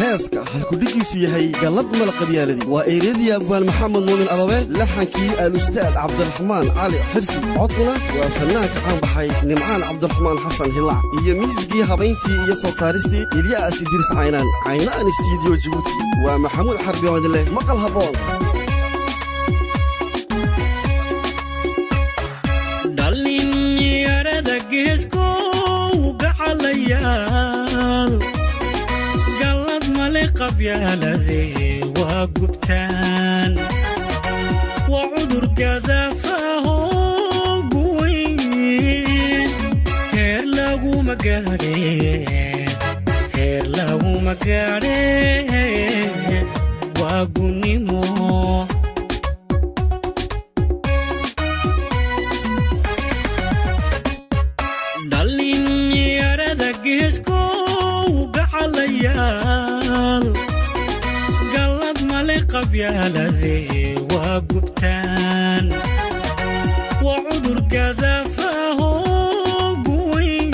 heeska halkudhigiisu yahay galad malaqabyaaladii waa ereedii abwaan maxamed muumin ababe laxankii al-ustaad cabdiraxmaan cali xirsi codkuna waa fanaanka caan baxay nimcaan cabdiraxmaan xasan hilaac iyo miisgii habayntii iyo soo saaristii ilyaas idris caynaan stuudiyo Djibouti waa maxamuud xarbi oo leh maqal haboon dhalinyarada geesko gacalayaal galad male qabyaaladii waa gubtaan waa cudur gadaafaho guweyn heer laguma gaadheen waa gunimo dhalinyarada geesko gacalayaal galad male qabyaaladii waa gubtaan waa cudur gadaafaho guweyn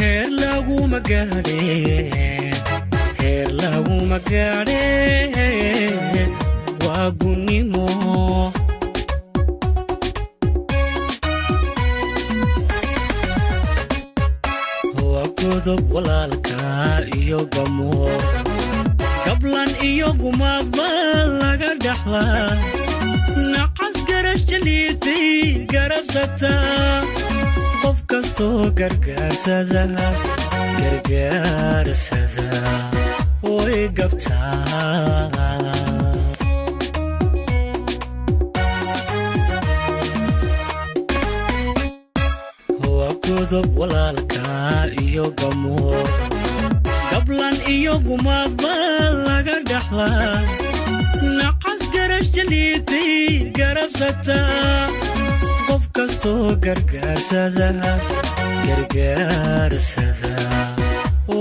heer laguma gaadheen waa gunimo godob walaalka iyo gamoor gablan iyo gumaad baa laga dhaxlaa nacas garash jaliitay garabsata qof kastoo gargaarsada way gabtaa godob walaalka iyo gamoor gablan iyo gumaad baa laga dhaxlaa nacas garash jaliitay garabsata qof kastoo gargaarsada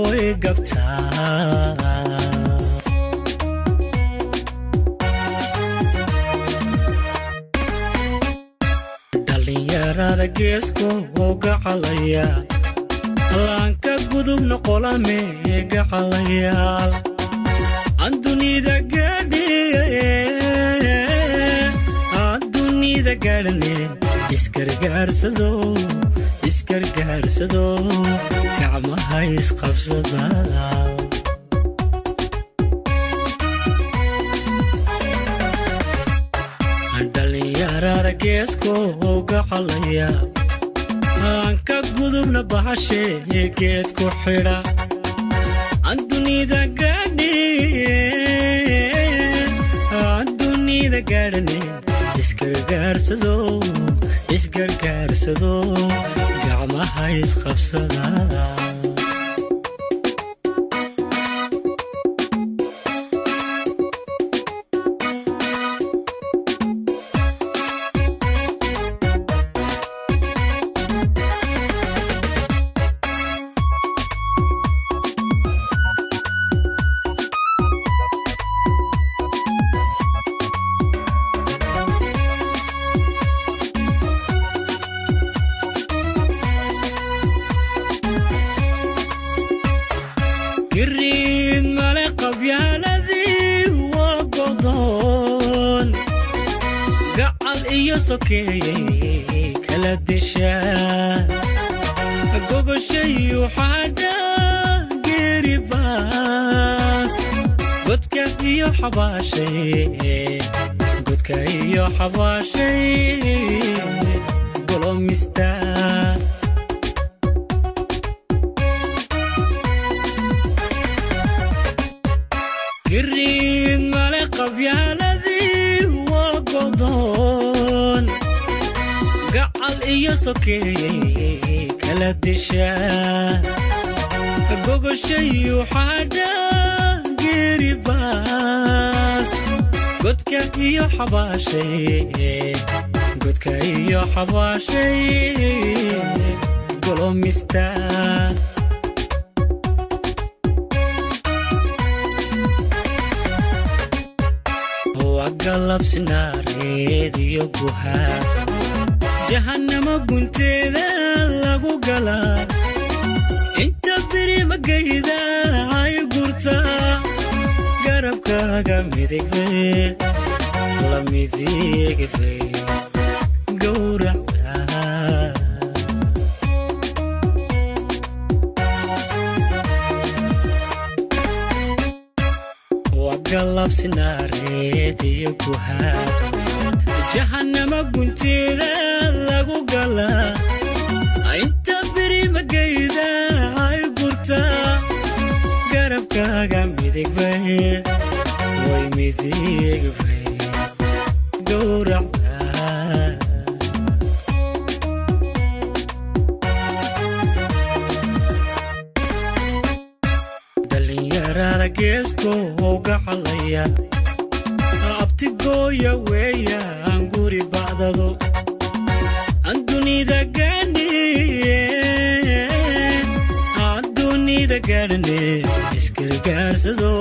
way gabtaa dhalinyarada geesko gacalaya laanka gudubna qolame gacalayaal adduunida gaadhane isgargaarsado gacmaha isqabsada dhalinyarada geesko gacalaya laanka gudubna bahashe geed ku xidha adduunida gaadhane isgargaarsado gacmaha isqabsada قرين مالي قبيالذي وقضون قعال إيو سوكي كلا دشا قوغو شيو حاجة قريباس قدك إيو حباشي قولو مستان قرين مالي قبيالذي وقضون قعال إيو سوكي كلا دشا قوغو شيو حاجة قريباس قدك إيو حباشي قولو مستان وقلب سناريد يقوها جهنم قنت ذا لقو قلا انت بري مقايدا هاي قرد garabkaaga midigbe la midigbe gowracda galabsinaareed iyo guhaa jahannama gunteeda lagu galaa inta beri magayda ay gurta garabkaaga midigbe way midigbe gowracda dhalinyarada geesko gacalaya abtigooya weeyaan guri bacdado andunida gaadhane iskargaarsado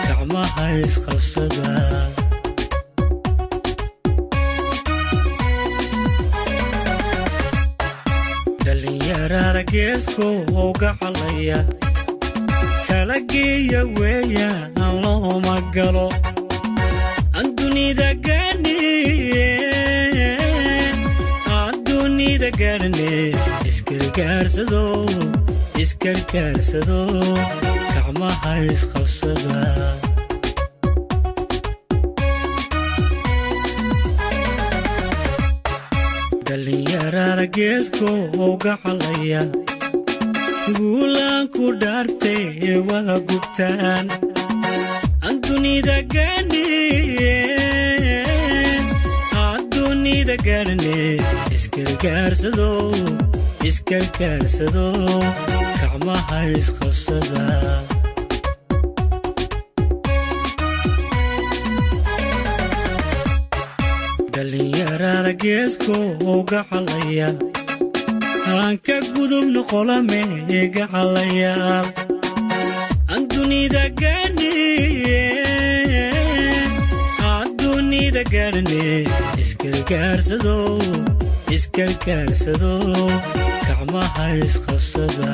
gacmaha isqabsada dhalinyarada geesko gacalaya kalageeya weeyaan looma galo andunida gaadhane iskargaarsado gacmaha isqabsada dhalinyarada geesko gacalaya guulaan ku dhaartay waa gubtaan andunida gaadhane iskargaarsado gacmaha isqabsada dhalinyarada geesko gacalaya aan ka gudubno qolame gacalayaal andunida gaadhane iskargaarsado gacmaha isqabsada